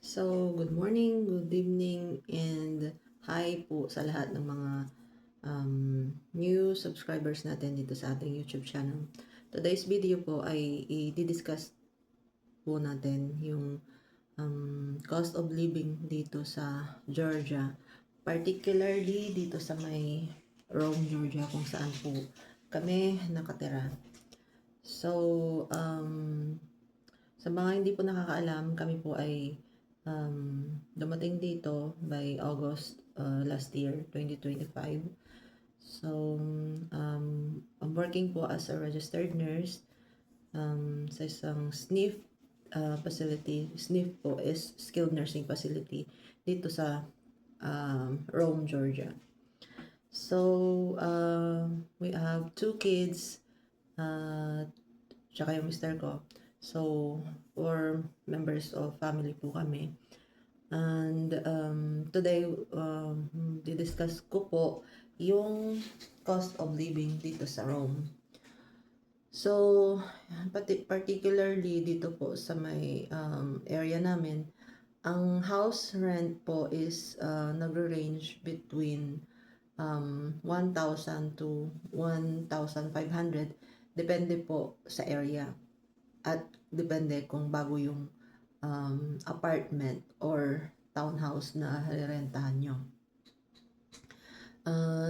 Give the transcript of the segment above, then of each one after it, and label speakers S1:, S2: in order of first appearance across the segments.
S1: So, good morning, good evening, and hi po sa lahat ng mga new subscribers natin dito sa ating YouTube channel. Today's video po ay i-discuss po natin yung cost of living dito sa Georgia. Particularly dito sa may Rome, Georgia, kung saan po kami nakatira. So, sa mga hindi po nakakaalam, kami po ay dumating dito by August last year, 2025. So, I'm working po as a registered nurse sa isang SNF facility. SNF po is Skilled Nursing Facility dito sa Rome, Georgia. So, we have 2 kids, tsaka yung mister ko. So, 4 members of family po kami. And today, di-discuss ko po yung cost of living dito sa Rome. So, particularly dito po sa may area namin, ang house rent po is nagre-range between 1,000 to 1,500. Depende po sa area. At depende kung bago yung apartment or townhouse na rerentahan nyo.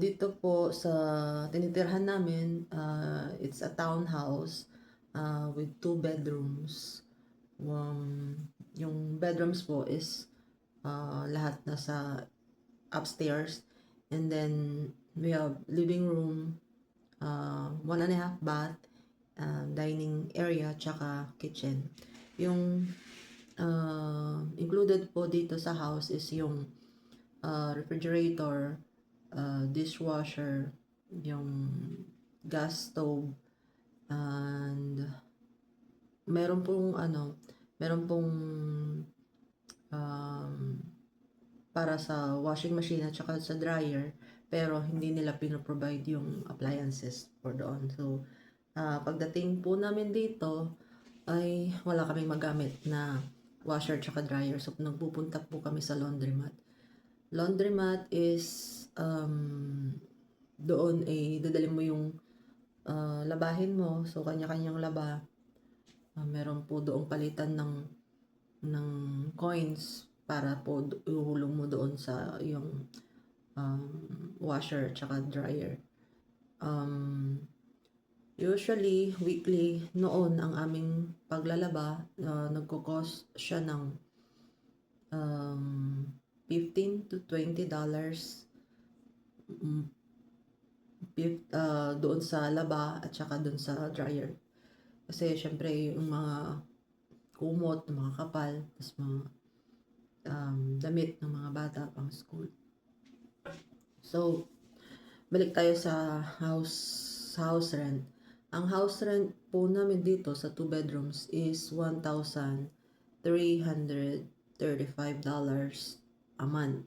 S1: Dito po sa tinitirhan namin, it's a townhouse with 2 bedrooms. Yung bedrooms po is lahat nasa upstairs, and then we have living room, 1.5 bath, dining area, tsaka kitchen. Yung included po dito sa house is yung refrigerator, dishwasher, yung gas stove, and meron pong para sa washing machine at saka sa dryer, pero hindi nila pinoprovide yung appliances for doon. So, pagdating po namin dito ay wala kaming magamit na washer tsaka dryer. So, nagpupunta po kami sa laundromat. Laundromat is doon ay dadalhin mo yung labahin mo. So, kanya-kanyang laba. Meron po doong palitan ng coins para po ihulong mo doon sa yung washer tsaka dryer. Usually, weekly noon ang aming paglalaba, nagko-cost siya ng $15 to $20 doon sa laba at saka doon sa dryer. Kasi syempre yung mga kumot, mga kapal, tapos mga damit ng mga bata pang school. So, balik tayo sa house rent. Ang house rent po namin dito sa 2 bedrooms is $1,335 a month.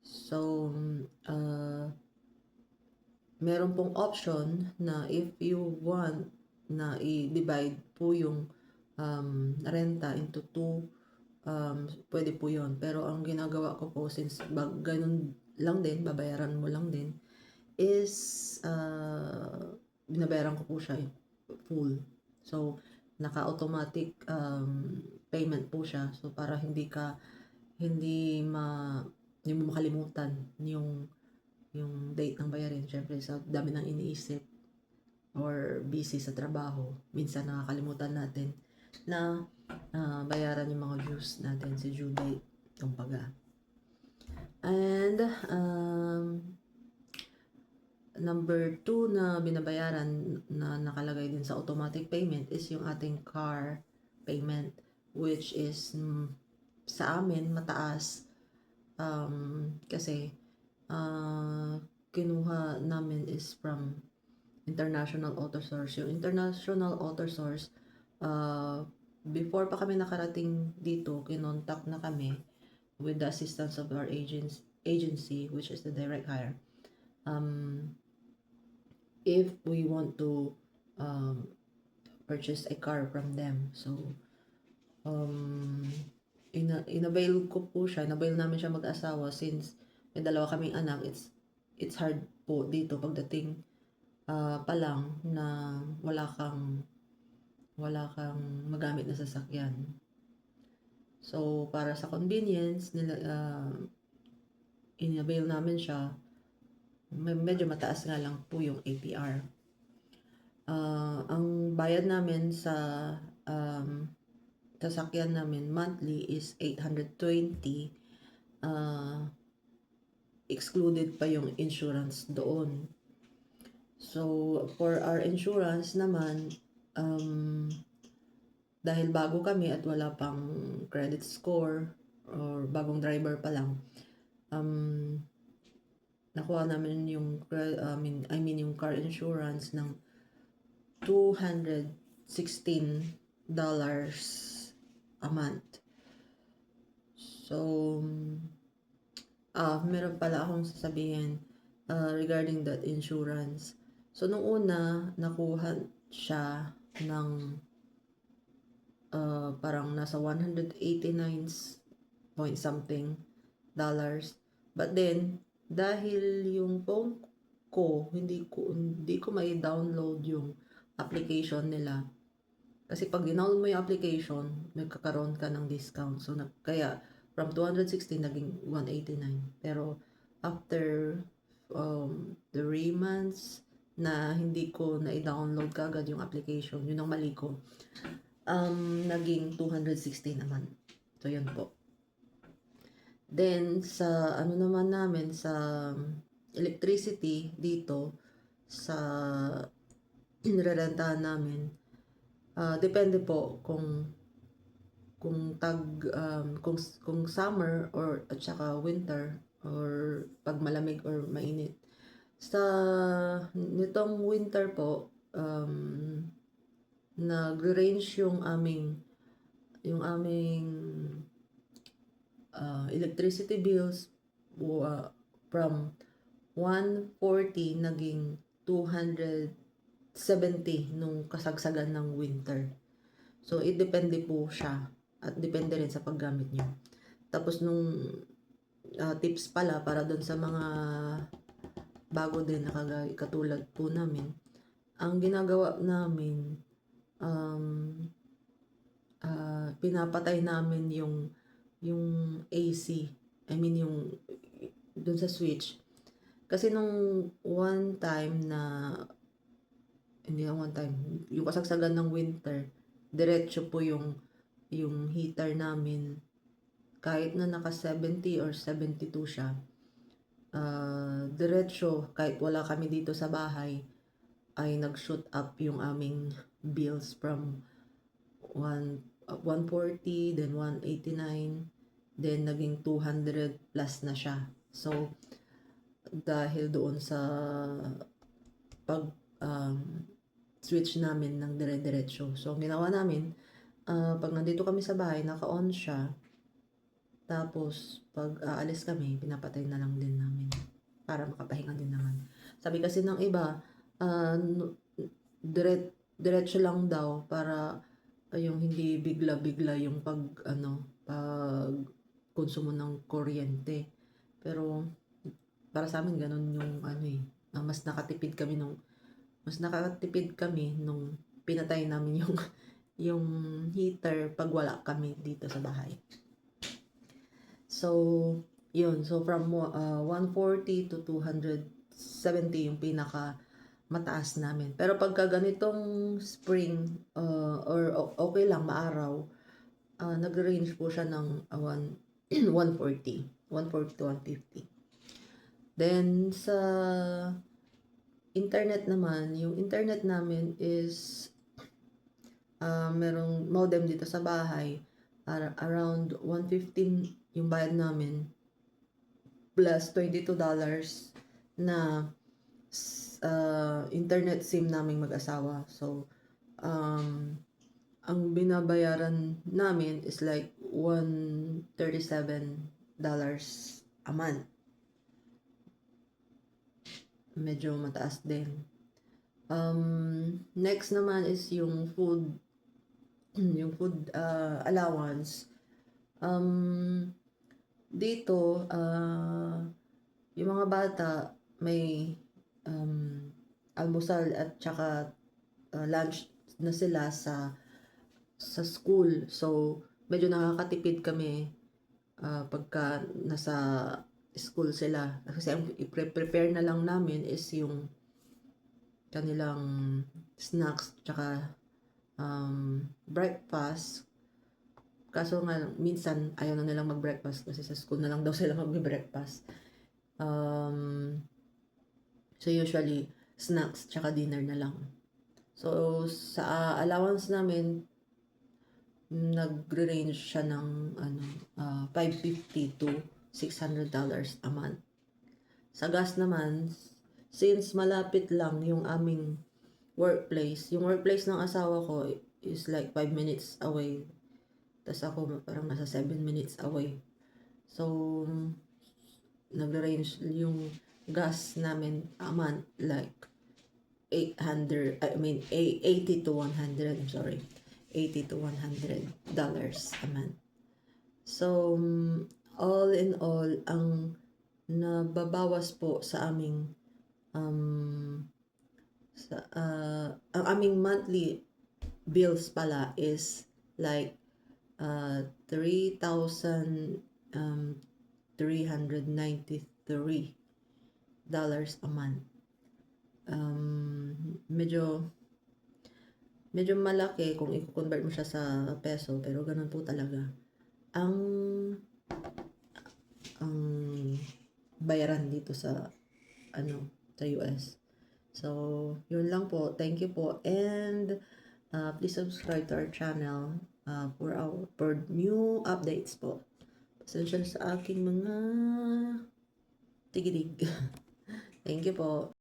S1: So, meron pong option na if you want na i-divide po yung renta into 2, pwede po yon. Pero ang ginagawa ko po, since ganun lang din, babayaran mo lang din, is binabayaran ko po siya full. So, naka-automatic payment po siya. So, para hindi mo makalimutan yung date ng bayarin. Syempre, sa dami ng iniisip or busy sa trabaho, minsan nakakalimutan natin na bayaran yung mga dues natin, si due date, kumbaga. And number 2 na binabayaran na nakalagay din sa automatic payment is yung ating car payment, which is sa amin mataas kasi kinuha namin is from International Auto Source. Yung International Auto Source, before pa kami nakarating dito, kinontak na kami with the assistance of our agency, which is the Direct Hire. If we want to purchase a car from them. So, inavail ko po siya, inavail namin siya mag-asawa since may dalawa kaming anak. It's hard po dito pagdating pa lang na wala kang magamit na sasakyan. So, para sa convenience, in-avail namin siya. Medyo mataas nga lang po yung APR. Ang bayad namin sa sasakyan namin monthly is 820. Excluded pa yung insurance doon. So, for our insurance naman, dahil bago kami at wala pang credit score or bagong driver pa lang, nakuha namin yung yung car insurance ng $216 a month. So, meron pala akong sasabihin regarding that insurance. So, nung una, nakuha siya ng parang nasa 189 point something dollars. But then, dahil yung phone ko, hindi ko may download yung application nila. Kasi pag download mo yung application, magkakaroon ka ng discount. So, kaya, from 216, naging 189. Pero, after 3 months na hindi ko na-download kagad yung application, yun ang mali ko, naging 216 naman. So, yun po. Then, sa ano naman namin, sa electricity dito, sa nirerentahan namin, depende po kung summer or at saka winter or pag malamig or mainit. Sa nitong winter po, nag-range yung aming electricity bills from 140 naging 270 nung kasagsagan ng winter. So, it depende po siya at depende rin sa paggamit niyo. Tapos nung tips pala para doon sa mga bago din na katulad po namin, ang ginagawa namin, pinapatay namin yung AC. I mean yung doon sa switch. Kasi nung one time yung kasagsagan ng winter, diretso po yung heater namin. Kahit na naka 70 or 72 siya, diretso, kahit wala kami dito sa bahay, ay nag-shoot up yung aming bills from 140, then 189, then naging 200 plus na siya. So, dahil doon sa pag switch namin ng dire-diretso. So, ang ginawa namin, pag nandito kami sa bahay, naka-on siya. Tapos, pag aalis kami, pinapatay na lang din namin para makapahinga din naman. Sabi kasi ng iba, diretso lang daw para yung hindi bigla-bigla yung pag konsumo ng kuryente. Pero para sa amin ganun yung mas nakatipid kami nung pinatay namin yung heater pag wala kami dito sa bahay. So, yun. So, from 140 to 270 yung pinaka mataas namin. Pero pagka ganitong spring or okay lang, maaraw, nag-range po siya ng 140 to 150. Then, sa internet naman, yung internet namin is merong modem dito sa bahay, around 115 yung bayad namin, plus $22 na internet SIM naming mag-asawa. So, ang binabayaran namin is like $137 a month. Medyo mataas din. Next naman is yung food allowance. Dito, yung mga bata may almusal at tsaka lunch na sila sa school. So, medyo nakakatipid kami pagka nasa school sila. Kasi ang i-prepare na lang namin is yung kanilang snacks tsaka breakfast. Kaso nga, minsan ayaw na nilang mag-breakfast kasi sa school na lang daw sila mag-breakfast. So usually, snacks tsaka dinner na lang. So, sa allowance namin, nagre-range siya ng $550 to $600 a month. Sa gas naman, since malapit lang yung aming workplace, yung workplace ng asawa ko is like 5 minutes away. Tapos ako parang nasa 7 minutes away. So, nag-range yung gas namin a month like 80 to 100, I'm sorry. $80 to $100 a month. So, all in all, ang nababawas po sa aming ang aming monthly bills pala is like $3,393 a month. Medyo malaki kung i-convert mo siya sa peso, pero ganun po talaga ang bayaran dito sa sa US. So, yun lang po. Thank you po, and please subscribe to our channel for new updates po. Pasensya sa aking mga tigidig. Thank you po.